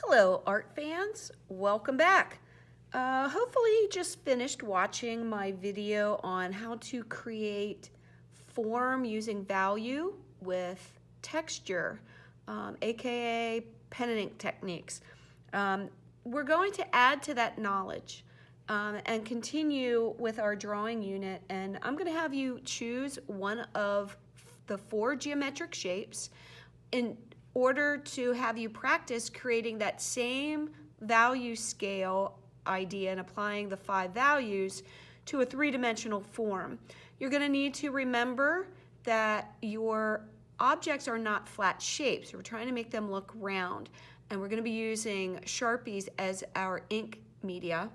Hello art fans, welcome back. Hopefully you just finished watching my video on how to create form using value with texture, aka pen and ink techniques. We're going to add to that knowledge and continue with our drawing unit, and I'm going to have you choose one of the 4 geometric shapes in order to have you practice creating that same value scale idea and applying the 5 values to a 3-dimensional form. You're going to need to remember that your objects are not flat shapes. We're trying to make them look round, and we're going to be using Sharpies as our ink media.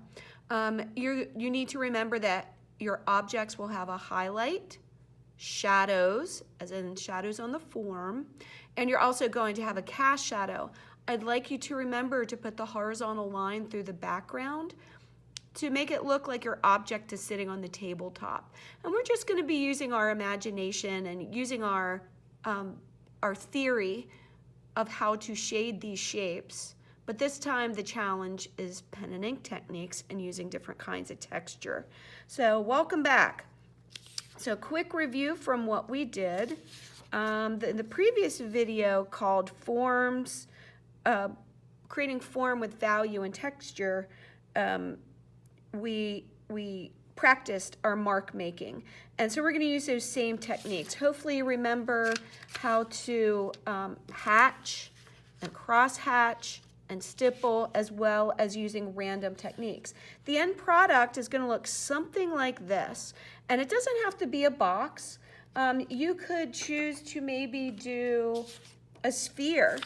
You need to remember that your objects will have a highlight, shadows, as in shadows on the form, and you're also going to have a cast shadow. I'd like you to remember to put the horizontal line through the background to make it look like your object is sitting on the tabletop. And we're just going to be using our imagination and using our theory of how to shade these shapes. But this time the challenge is pen and ink techniques and using different kinds of texture. So welcome back. So quick review from what we did. The previous video called forms, creating form with value and texture, we practiced our mark making. And so we're going to use those same techniques. Hopefully you remember how to hatch and cross hatch and stipple, as well as using random techniques. The end product is going to look something like this, and it doesn't have to be a box. You could choose to maybe do a sphere,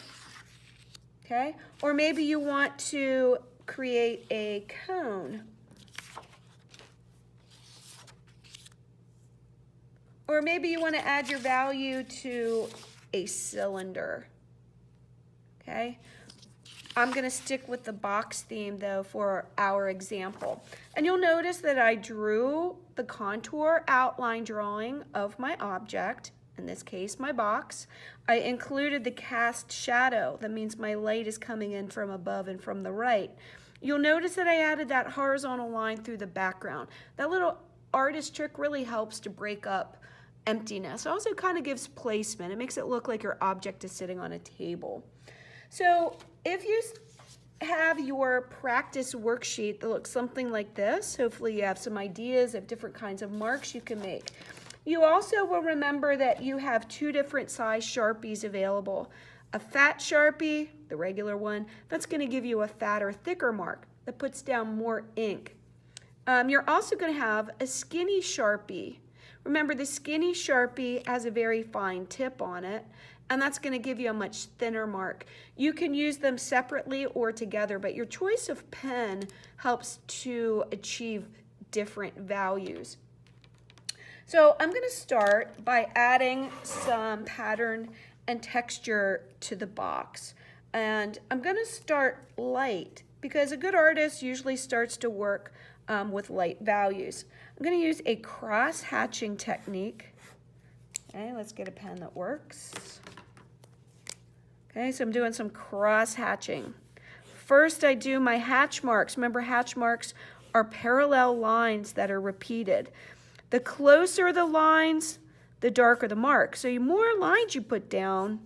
okay? Or maybe you want to create a cone. Or maybe you want to add your value to a cylinder, okay? I'm going to stick with the box theme though for our example. And you'll notice that I drew the contour outline drawing of my object, in this case my box. I included the cast shadow. That means my light is coming in from above and from the right. You'll notice that I added that horizontal line through the background. That little artist trick really helps to break up emptiness. It also kind of gives placement. It makes it look like your object is sitting on a table. So if you have your practice worksheet that looks something like this, hopefully you have some ideas of different kinds of marks you can make. You also will remember that you have 2 different size Sharpies available. A fat Sharpie, the regular one, that's going to give you a fatter, thicker mark that puts down more ink. You're also going to have a skinny Sharpie. Remember, the skinny Sharpie has a very fine tip on it, and that's going to give you a much thinner mark. You can use them separately or together, but your choice of pen helps to achieve different values. So I'm going to start by adding some pattern and texture to the box. And I'm going to start light because a good artist usually starts to work with light values. I'm going to use a cross-hatching technique. Okay, let's get a pen that works. Okay, so I'm doing some cross-hatching. First, I do my hatch marks. Remember, hatch marks are parallel lines that are repeated. The closer the lines, the darker the mark. So the more lines you put down,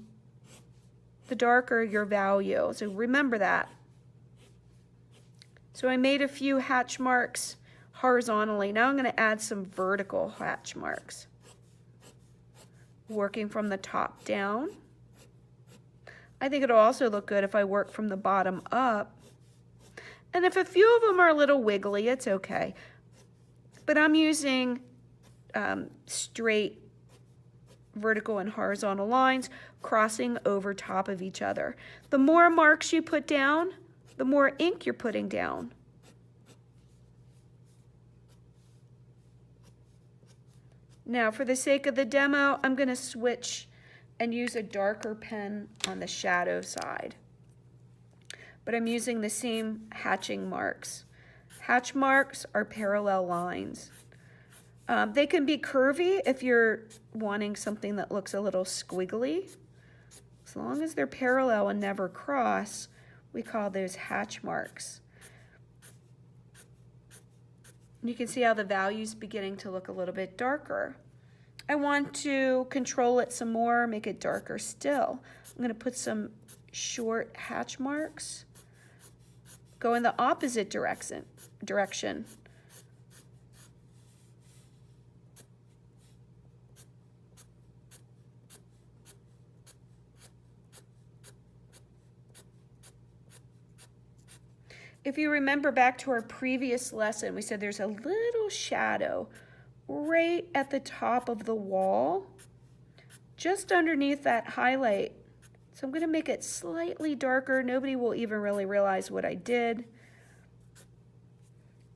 the darker your value. So remember that. So I made a few hatch marks horizontally. Now I'm going to add some vertical hatch marks. Working from the top down. I think it'll also look good if I work from the bottom up. And if a few of them are a little wiggly, it's okay. But I'm using straight vertical and horizontal lines crossing over top of each other. The more marks you put down, the more ink you're putting down. Now, for the sake of the demo, I'm going to switch and use a darker pen on the shadow side. But I'm using the same hatching marks. Hatch marks are parallel lines. They can be curvy if you're wanting something that looks a little squiggly. As long as they're parallel and never cross, We call those hatch marks. You can see how the value's beginning to look a little bit darker. I want to control it some more, make it darker still. I'm going to put some short hatch marks. Go in the opposite direction. If you remember back to our previous lesson, we said there's a little shadow right at the top of the wall, just underneath that highlight. So I'm going to make it slightly darker. Nobody will even really realize what I did.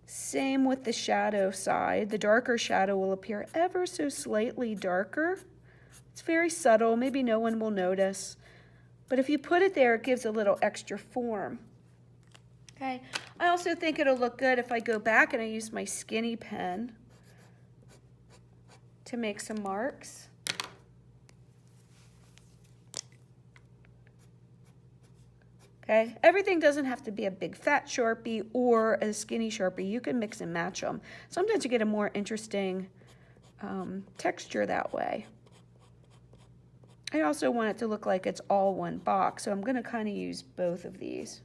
Same with the shadow side. The darker shadow will appear ever so slightly darker. It's very subtle. Maybe no one will notice. But if you put it there, it gives a little extra form. Okay. I also think it'll look good if I go back and I use my skinny pen to make some marks. Okay, everything doesn't have to be a big fat Sharpie or a skinny Sharpie. You can mix and match them. Sometimes you get a more interesting texture that way. I also want it to look like it's all one box, so I'm going to kind of use both of these.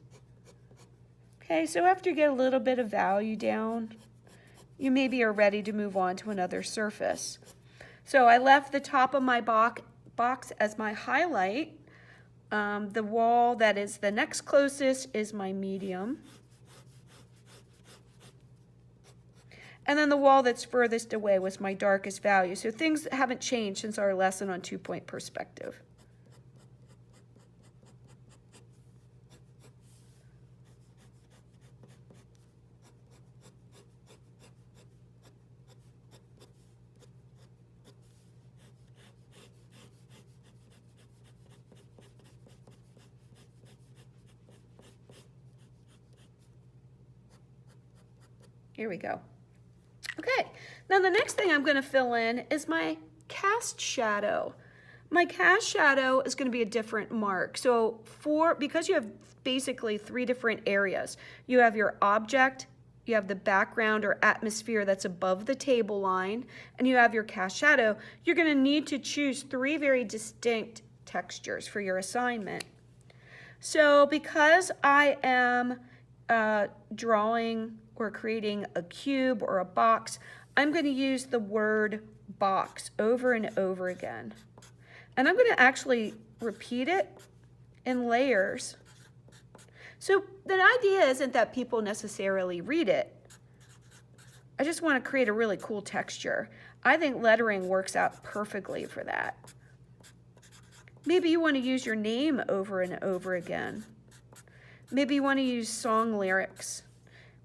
Okay, so after you get a little bit of value down, you maybe are ready to move on to another surface. So I left the top of my box as my highlight. The wall that is the next closest is my medium. And then the wall that's furthest away was my darkest value. So things haven't changed since our lesson on 2-point perspective. Here we go. Okay, now the next thing I'm going to fill in is my cast shadow. My cast shadow is going to be a different mark. So because you have basically 3 different areas, you have your object, you have the background or atmosphere that's above the table line, and you have your cast shadow, you're going to need to choose 3 very distinct textures for your assignment. So because I am drawing or creating a cube or a box, I'm going to use the word box over and over again. And I'm going to actually repeat it in layers. So the idea isn't that people necessarily read it. I just want to create a really cool texture. I think lettering works out perfectly for that. Maybe you want to use your name over and over again. Maybe you want to use song lyrics.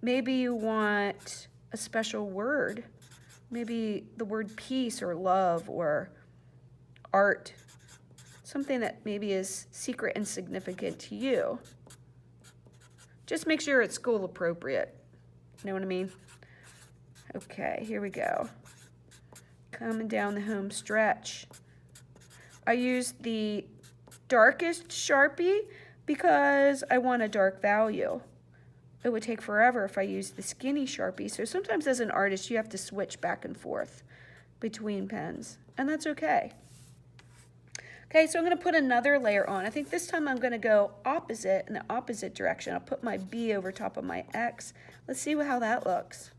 Maybe you want a special word. Maybe the word peace or love or art. Something that maybe is secret and significant to you. Just make sure it's school appropriate. You know what I mean? Okay, here we go. Coming down the home stretch. I used the darkest Sharpie because I want a dark value. It would take forever if I used the skinny Sharpie. So sometimes as an artist, you have to switch back and forth between pens, and that's okay. Okay, so I'm going to put another layer on. I think this time I'm going to go opposite, in the opposite direction. I'll put my B over top of my X. Let's see how that looks.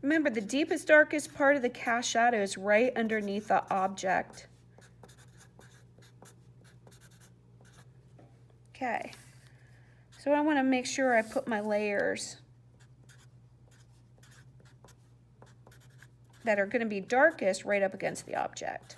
Remember, the deepest, darkest part of the cast shadow is right underneath the object. Okay, so I want to make sure I put my layers that are going to be darkest right up against the object.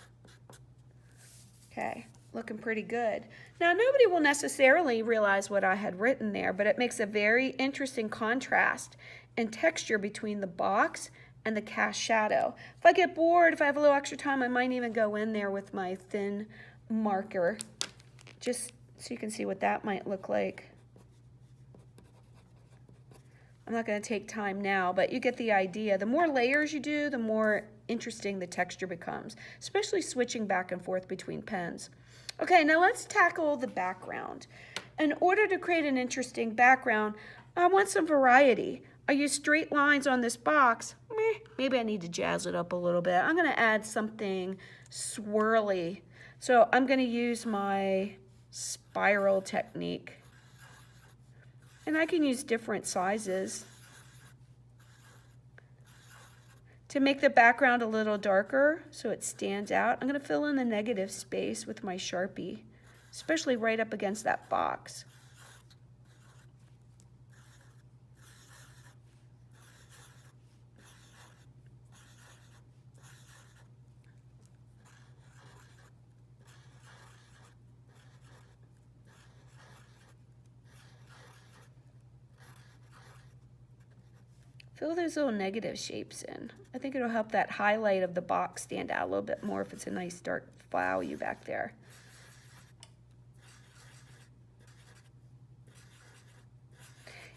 Okay, looking pretty good. Now, nobody will necessarily realize what I had written there, but it makes a very interesting contrast and texture between the box and the cast shadow. If I get bored, if I have a little extra time, I might even go in there with my thin marker, just so you can see what that might look like. I'm not going to take time now, but you get the idea. The more layers you do, the more interesting the texture becomes, especially switching back and forth between pens. Okay, now let's tackle the background. In order to create an interesting background, I want some variety. I use straight lines on this box. Maybe I need to jazz it up a little bit. I'm going to add something swirly. So I'm going to use my spiral technique. And I can use different sizes. To make the background a little darker so it stands out, I'm going to fill in the negative space with my Sharpie, especially right up against that box. Fill those little negative shapes in. I think it'll help that highlight of the box stand out a little bit more if it's a nice dark value back there.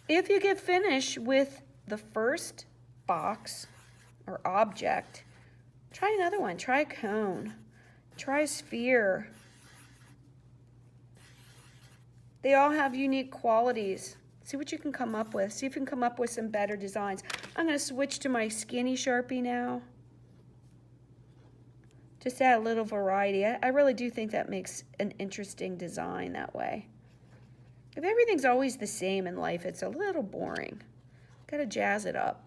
If you get finished with the first box or object, try another one. Try a cone. Try a sphere. They all have unique qualities. See what you can come up with. See if you can come up with some better designs. I'm going to switch to my skinny Sharpie now. Just add a little variety. I really do think that makes an interesting design that way. If everything's always the same in life, it's a little boring. Got to jazz it up.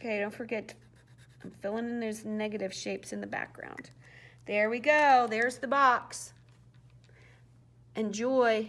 Okay, don't forget, I'm filling in those negative shapes in the background. There we go. There's the box. Enjoy.